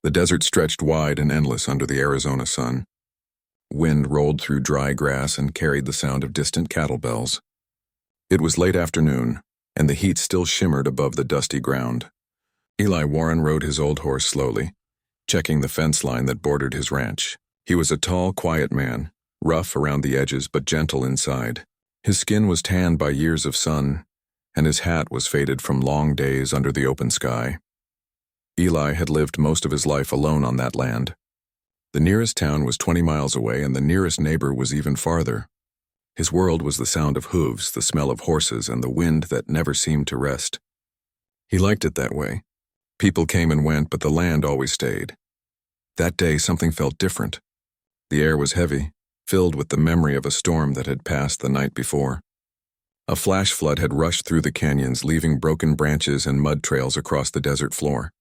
The desert stretched wide and endless under the Arizona sun. Wind rolled through dry grass and carried the sound of distant cattle bells. It was late afternoon, and the heat still shimmered above the dusty ground. Eli Warren rode his old horse slowly, checking the fence line that bordered his ranch. He was a tall, quiet man, rough around the edges but gentle inside. His skin was tanned by years of sun, and his hat was faded from long days under the open sky. Eli had lived most of his life alone on that land. The nearest town was 20 miles away, and the nearest neighbor was even farther. His world was the sound of hooves, the smell of horses, and the wind that never seemed to rest. He liked it that way. People came and went, but the land always stayed. That day, something felt different. The air was heavy, filled with the memory of a storm that had passed the night before. A flash flood had rushed through the canyons, leaving broken branches and mud trails across the desert floor.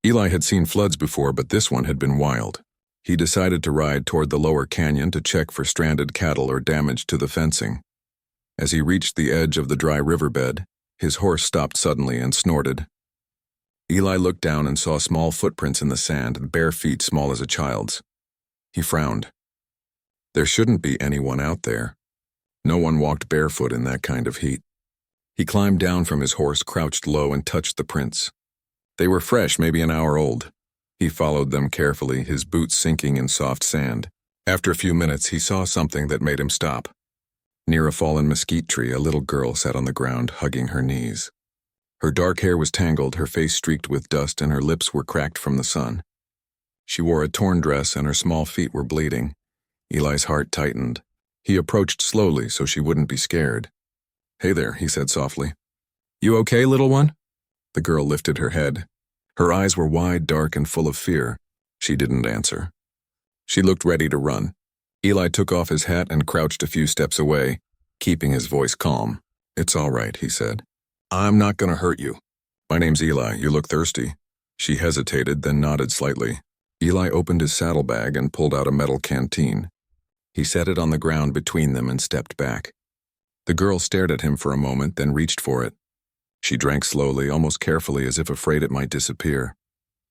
Eli had seen floods before, but this one had been wild. He decided to ride toward the lower canyon to check for stranded cattle or damage to the fencing. As he reached the edge of the dry riverbed, his horse stopped suddenly and snorted. Eli looked down and saw small footprints in the sand, bare feet small as a child's. He frowned. There shouldn't be anyone out there. No one walked barefoot in that kind of heat. He climbed down from his horse, crouched low, and touched the prints. They were fresh, maybe an hour old. He followed them carefully, his boots sinking in soft sand. After a few minutes, he saw something that made him stop. Near a fallen mesquite tree, a little girl sat on the ground, hugging her knees. Her dark hair was tangled, her face streaked with dust, and her lips were cracked from the sun. She wore a torn dress, and her small feet were bleeding. Eli's heart tightened. He approached slowly so she wouldn't be scared. "Hey there," he said softly. "You okay, little one?" The girl lifted her head. Her eyes were wide, dark, and full of fear. She didn't answer. She looked ready to run. Eli took off his hat and crouched a few steps away, keeping his voice calm. "It's all right," he said. "I'm not going to hurt you. My name's Eli. You look thirsty." She hesitated, then nodded slightly. Eli opened his saddlebag and pulled out a metal canteen. He set it on the ground between them and stepped back. The girl stared at him for a moment, then reached for it. She drank slowly, almost carefully, as if afraid it might disappear.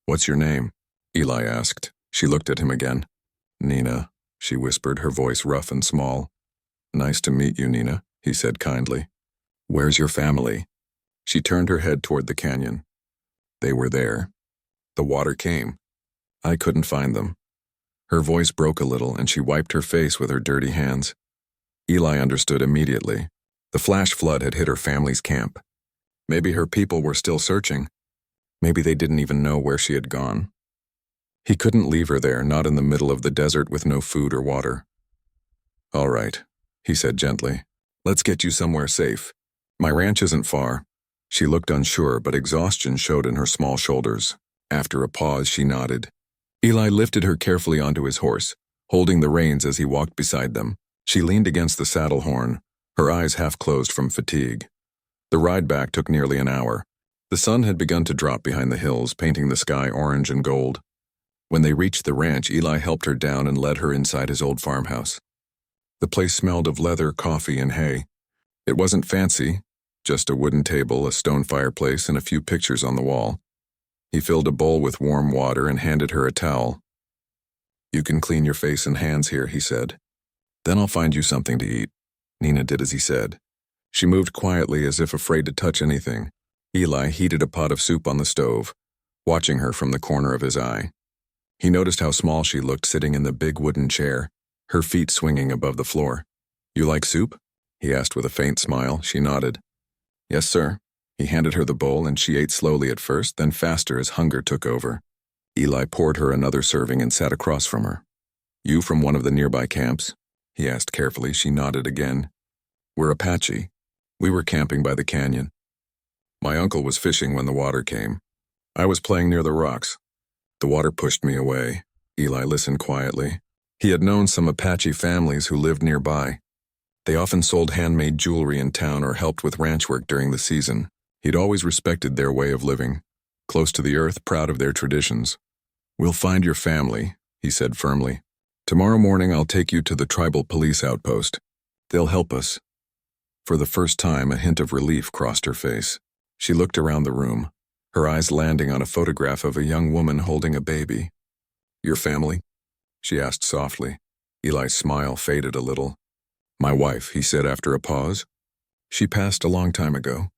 "What's your name?" Eli asked. She looked at him again. "Nina," she whispered, her voice rough and small. "Nice to meet you, Nina," he said kindly. "Where's your family?" She turned her head toward the canyon. They were there. The water came. I couldn't find them. Her voice broke a little, and she wiped her face with her dirty hands. Eli understood immediately. The flash flood had hit her family's camp. Maybe her people were still searching. Maybe they didn't even know where she had gone. He couldn't leave her there, not in the middle of the desert with no food or water. "All right," he said gently. "Let's get you somewhere safe. My ranch isn't far." She looked unsure, but exhaustion showed in her small shoulders. After a pause, she nodded. Eli lifted her carefully onto his horse, holding the reins as he walked beside them. She leaned against the saddle horn, her eyes half closed from fatigue. The ride back took nearly an hour. The sun had begun to drop behind the hills, painting the sky orange and gold. When they reached the ranch, Eli helped her down and led her inside his old farmhouse. The place smelled of leather, coffee, and hay. It wasn't fancy, just a wooden table, a stone fireplace, and a few pictures on the wall. He filled a bowl with warm water and handed her a towel. "You can clean your face and hands here," he said. "Then I'll find you something to eat." Nina did as he said. She moved quietly as if afraid to touch anything. Eli heated a pot of soup on the stove, watching her from the corner of his eye. He noticed how small she looked sitting in the big wooden chair, her feet swinging above the floor. "You like soup?" he asked with a faint smile. She nodded. "Yes, sir." He handed her the bowl, and she ate slowly at first, then faster as hunger took over. Eli poured her another serving and sat across from her. "You from one of the nearby camps?" he asked carefully. She nodded again. "We're Apache. We were camping by the canyon. My uncle was fishing when the water came. I was playing near the rocks. The water pushed me away." Eli listened quietly. He had known some Apache families who lived nearby. They often sold handmade jewelry in town or helped with ranch work during the season. He'd always respected their way of living, close to the earth, proud of their traditions. "We'll find your family," he said firmly. "Tomorrow morning I'll take you to the tribal police outpost. They'll help us." For the first time, a hint of relief crossed her face. She looked around the room. her eyes landing on a photograph of a young woman holding a baby. "Your family?" she asked softly. Eli's smile faded a little. "My wife," he said after a pause. "She passed a long time ago.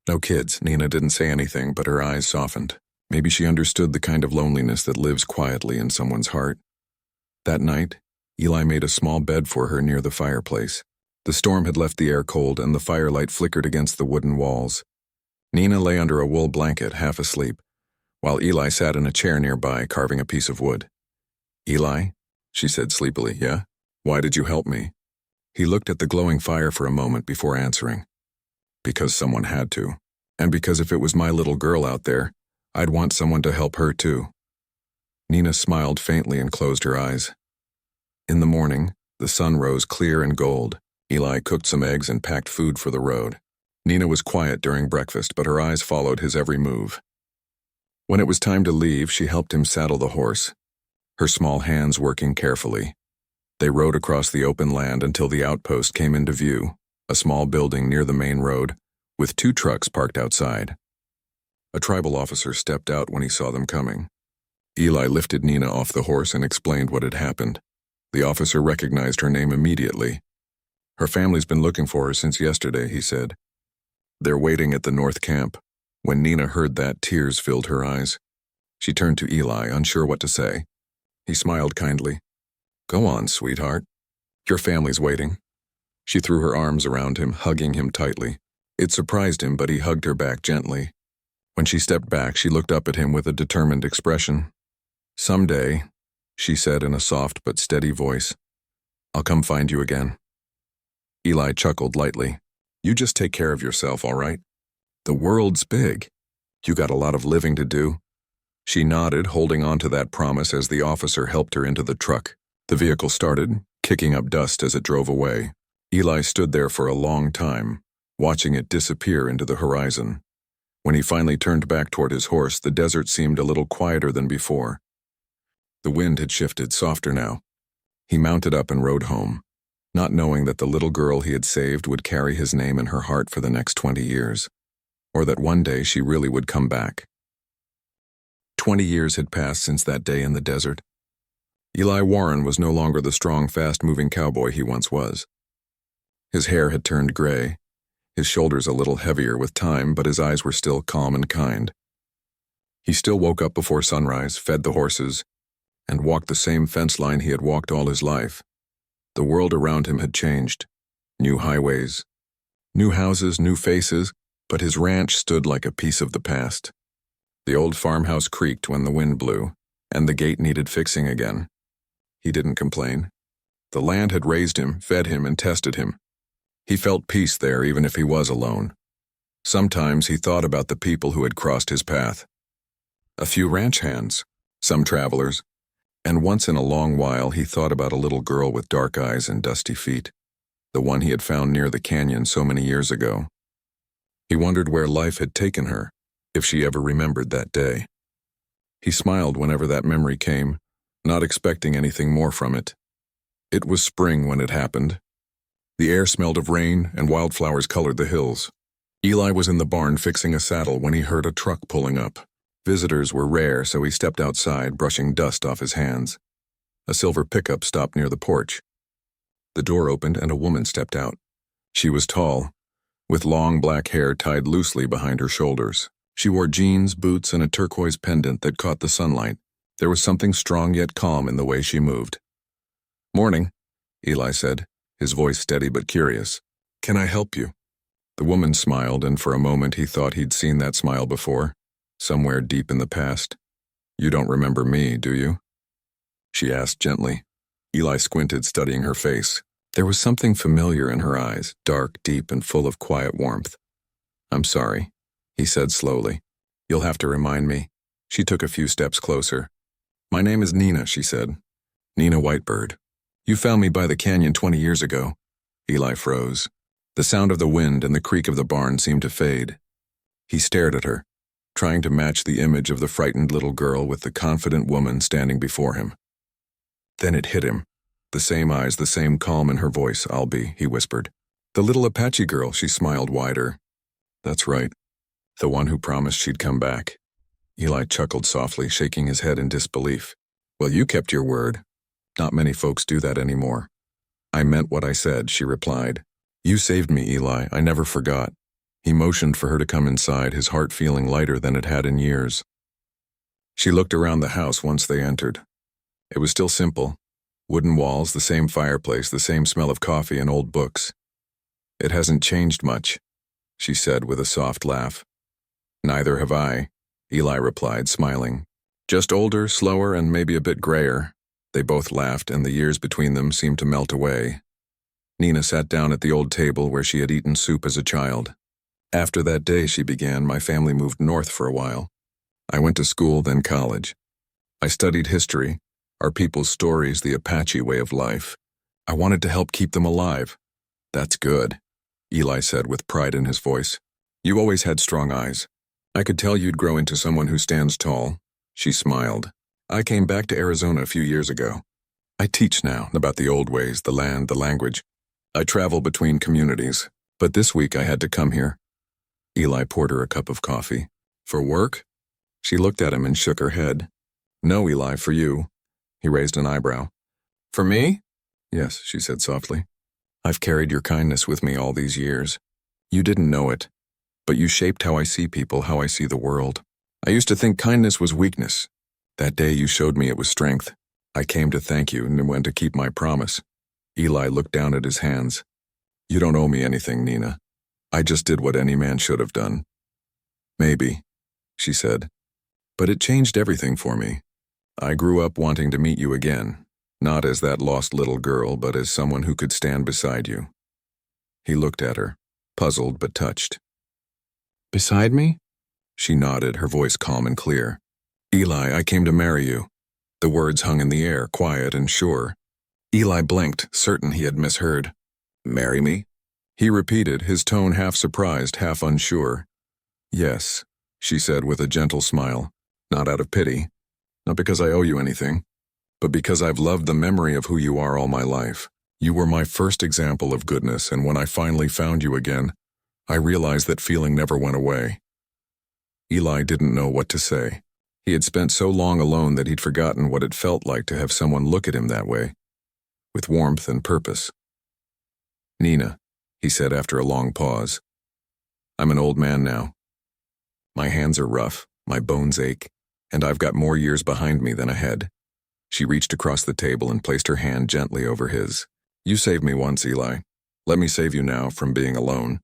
No kids." Nina didn't say anything, but her eyes softened. Maybe she understood the kind of loneliness that lives quietly in someone's heart. That night, Eli made a small bed for her near the fireplace. The storm had left the air cold, and the firelight flickered against the wooden walls. Nina lay under a wool blanket, half asleep, while Eli sat in a chair nearby, carving a piece of wood. "Eli?" she said sleepily. "Yeah? Why did you help me?" He looked at the glowing fire for a moment before answering. "Because someone had to. And because if it was my little girl out there, I'd want someone to help her too." Nina smiled faintly and closed her eyes. In the morning, the sun rose clear and gold. Eli cooked some eggs and packed food for the road. Nina was quiet during breakfast, but her eyes followed his every move. When it was time to leave, she helped him saddle the horse, her small hands working carefully. They rode across the open land until the outpost came into view, a small building near the main road, with 2 trucks parked outside. A tribal officer stepped out when he saw them coming. Eli lifted Nina off the horse and explained what had happened. The officer recognized her name immediately. "Her family's been looking for her since yesterday," he said. "They're waiting at the north camp." When Nina heard that, tears filled her eyes. She turned to Eli, unsure what to say. He smiled kindly. "Go on, sweetheart. Your family's waiting." She threw her arms around him, hugging him tightly. It surprised him, but he hugged her back gently. When she stepped back, she looked up at him with a determined expression. "Someday," she said in a soft but steady voice, "I'll come find you again." Eli chuckled lightly. "You just take care of yourself, all right? The world's big. You got a lot of living to do." She nodded, holding on to that promise as the officer helped her into the truck. The vehicle started, kicking up dust as it drove away. Eli stood there for a long time, watching it disappear into the horizon. When he finally turned back toward his horse, the desert seemed a little quieter than before. The wind had shifted, softer now. He mounted up and rode home, not knowing that the little girl he had saved would carry his name in her heart for the next 20 years, or that one day she really would come back. 20 years had passed since that day in the desert. Eli Warren was no longer the strong, fast-moving cowboy he once was. His hair had turned gray, his shoulders a little heavier with time, but his eyes were still calm and kind. He still woke up before sunrise, fed the horses, and walked the same fence line he had walked all his life. The world around him had changed. New highways, new houses, new faces, but his ranch stood like a piece of the past. The old farmhouse creaked when the wind blew, and the gate needed fixing again. He didn't complain. The land had raised him, fed him, and tested him. He felt peace there even if he was alone. Sometimes he thought about the people who had crossed his path. A few ranch hands, some travelers, and once in a long while he thought about a little girl with dark eyes and dusty feet, the one he had found near the canyon so many years ago. He wondered where life had taken her, if she ever remembered that day. He smiled whenever that memory came, not expecting anything more from it. It was spring when it happened. The air smelled of rain, and wildflowers colored the hills. Eli was in the barn fixing a saddle when he heard a truck pulling up. Visitors were rare, so he stepped outside, brushing dust off his hands. A silver pickup stopped near the porch. The door opened and a woman stepped out. She was tall, with long black hair tied loosely behind her shoulders. She wore jeans, boots, and a turquoise pendant that caught the sunlight. There was something strong yet calm in the way she moved. "Morning," Eli said, his voice steady but curious. "Can I help you?" The woman smiled, and for a moment he thought he'd seen that smile before, somewhere deep in the past. "You don't remember me, do you?" she asked gently. Eli squinted, studying her face. There was something familiar in her eyes, dark, deep, and full of quiet warmth. "I'm sorry," he said slowly. "You'll have to remind me." She took a few steps closer. "My name is Nina," she said. "Nina Whitebird. You found me by the canyon 20 years ago." Eli froze. The sound of the wind and the creak of the barn seemed to fade. He stared at her, trying to match the image of the frightened little girl with the confident woman standing before him. Then it hit him. The same eyes, the same calm in her voice. "I'll be," he whispered. "The little Apache girl," she smiled wider. "That's right. The one who promised she'd come back." Eli chuckled softly, shaking his head in disbelief. Well, you kept your word. Not many folks do that anymore. I meant what I said, she replied. You saved me, Eli. I never forgot. He motioned for her to come inside, his heart feeling lighter than it had in years. She looked around the house once they entered. It was still simple. Wooden walls, the same fireplace, the same smell of coffee and old books. It hasn't changed much, she said with a soft laugh. Neither have I, Eli replied, smiling. Just older, slower, and maybe a bit grayer. They both laughed, and the years between them seemed to melt away. Nina sat down at the old table where she had eaten soup as a child. After that day, she began, my family moved north for a while. I went to school, then college. I studied history, our people's stories, the Apache way of life. I wanted to help keep them alive. That's good, Eli said with pride in his voice. You always had strong eyes. I could tell you'd grow into someone who stands tall. She smiled. I came back to Arizona a few years ago. I teach now about the old ways, the land, the language. I travel between communities, but this week I had to come here. Eli poured her a cup of coffee. For work? She looked at him and shook her head. No, Eli, for you. He raised an eyebrow. For me? Yes, she said softly. I've carried your kindness with me all these years. You didn't know it, but you shaped how I see people, how I see the world. I used to think kindness was weakness. That day you showed me it was strength. I came to thank you and went to keep my promise. Eli looked down at his hands. You don't owe me anything, Nina. I just did what any man should have done. Maybe, she said. But it changed everything for me. I grew up wanting to meet you again, not as that lost little girl, but as someone who could stand beside you. He looked at her, puzzled but touched. Beside me? She nodded, her voice calm and clear. Eli, I came to marry you. The words hung in the air, quiet and sure. Eli blinked, certain he had misheard. Marry me? He repeated, his tone half surprised, half unsure. Yes, she said with a gentle smile, not out of pity, not because I owe you anything, but because I've loved the memory of who you are all my life. You were my first example of goodness, and when I finally found you again, I realized that feeling never went away. Eli didn't know what to say. He had spent so long alone that he'd forgotten what it felt like to have someone look at him that way, with warmth and purpose. Nina, he said after a long pause, I'm an old man now. My hands are rough, my bones ache, and I've got more years behind me than ahead. She reached across the table and placed her hand gently over his. You saved me once, Eli. Let me save you now from being alone.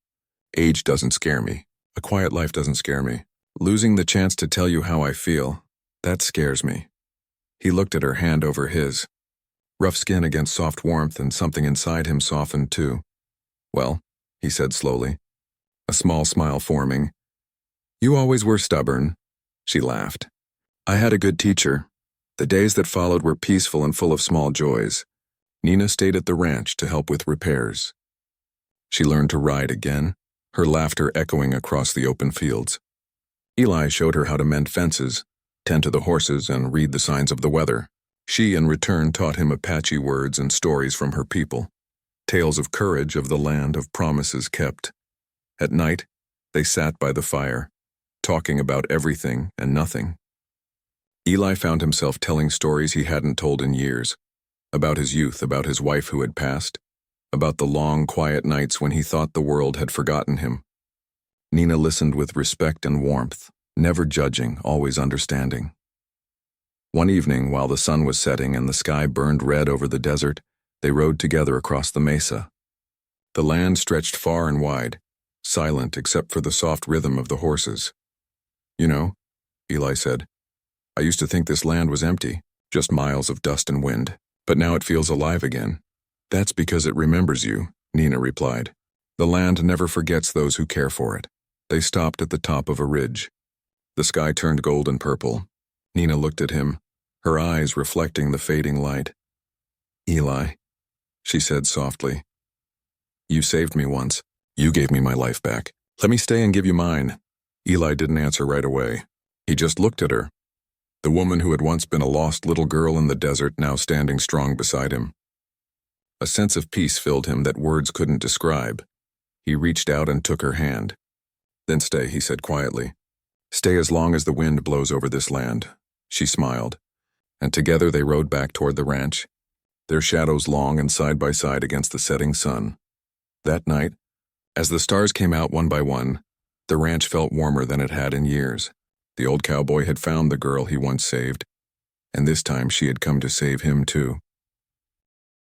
Age doesn't scare me. A quiet life doesn't scare me. Losing the chance to tell you how I feel, that scares me. He looked at her hand over his. Rough skin against soft warmth, and something inside him softened too. Well, he said slowly, a small smile forming. You always were stubborn. She laughed. I had a good teacher. The days that followed were peaceful and full of small joys. Nina stayed at the ranch to help with repairs. She learned to ride again, her laughter echoing across the open fields. Eli showed her how to mend fences, tend to the horses, and read the signs of the weather. She, in return, taught him Apache words and stories from her people, tales of courage, of the land, of promises kept. At night, they sat by the fire, talking about everything and nothing. Eli found himself telling stories he hadn't told in years, about his youth, about his wife who had passed, about the long, quiet nights when he thought the world had forgotten him. Nina listened with respect and warmth, never judging, always understanding. One evening, while the sun was setting and the sky burned red over the desert, they rode together across the mesa. The land stretched far and wide, silent except for the soft rhythm of the horses. You know, Eli said, I used to think this land was empty, just miles of dust and wind, but now it feels alive again. That's because it remembers you, Nina replied. The land never forgets those who care for it. They stopped at the top of a ridge. The sky turned gold and purple. Nina looked at him, her eyes reflecting the fading light. Eli, she said softly, you saved me once. You gave me my life back. Let me stay and give you mine. Eli didn't answer right away. He just looked at her. The woman who had once been a lost little girl in the desert, now standing strong beside him. A sense of peace filled him that words couldn't describe. He reached out and took her hand. Then stay, he said quietly. Stay as long as the wind blows over this land, she smiled, and together they rode back toward the ranch, their shadows long and side by side against the setting sun. That night, as the stars came out one by one, the ranch felt warmer than it had in years. The old cowboy had found the girl he once saved, and this time she had come to save him too.